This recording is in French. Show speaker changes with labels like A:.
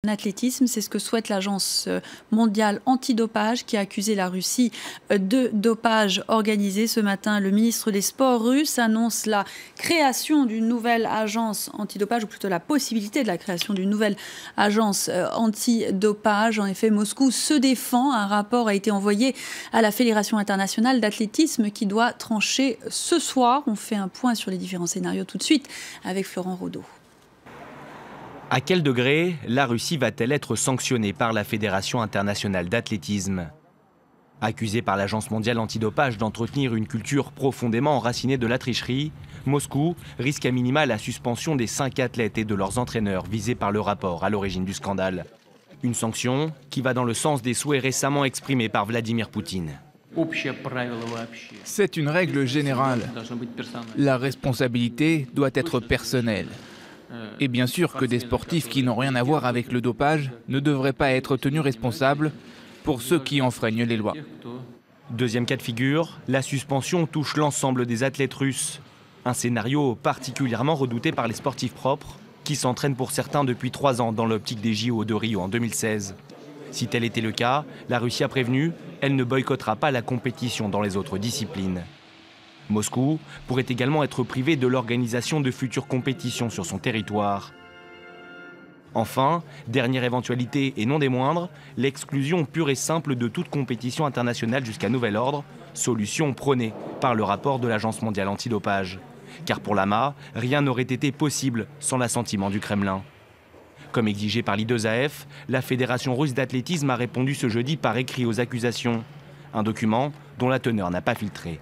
A: En athlétisme, c'est ce que souhaite l'Agence mondiale antidopage qui a accusé la Russie de dopage organisé. Ce matin, le ministre des Sports russe annonce la création d'une nouvelle agence antidopage, ou plutôt la possibilité de la création d'une nouvelle agence antidopage. En effet, Moscou se défend. Un rapport a été envoyé à la Fédération internationale d'athlétisme qui doit trancher ce soir. On fait un point sur les différents scénarios tout de suite avec Florent Rodeau.
B: À quel degré la Russie va-t-elle être sanctionnée par la Fédération internationale d'athlétisme? Accusée par l'Agence mondiale antidopage d'entretenir une culture profondément enracinée de la tricherie, Moscou risque à minima la suspension des 5 athlètes et de leurs entraîneurs visés par le rapport à l'origine du scandale. Une sanction qui va dans le sens des souhaits récemment exprimés par Vladimir Poutine.
C: C'est une règle générale. La responsabilité doit être personnelle. Et bien sûr que des sportifs qui n'ont rien à voir avec le dopage ne devraient pas être tenus responsables pour ceux qui enfreignent les lois.
B: Deuxième cas de figure, la suspension touche l'ensemble des athlètes russes. Un scénario particulièrement redouté par les sportifs propres, qui s'entraînent pour certains depuis 3 ans dans l'optique des JO de Rio en 2016. Si tel était le cas, la Russie a prévenu, elle ne boycottera pas la compétition dans les autres disciplines. Moscou pourrait également être privé de l'organisation de futures compétitions sur son territoire. Enfin, dernière éventualité et non des moindres, l'exclusion pure et simple de toute compétition internationale jusqu'à nouvel ordre, solution prônée par le rapport de l'Agence mondiale antidopage. Car pour l'AMA, rien n'aurait été possible sans l'assentiment du Kremlin. Comme exigé par l'I2AF, la Fédération russe d'athlétisme a répondu ce jeudi par écrit aux accusations. Un document dont la teneur n'a pas filtré.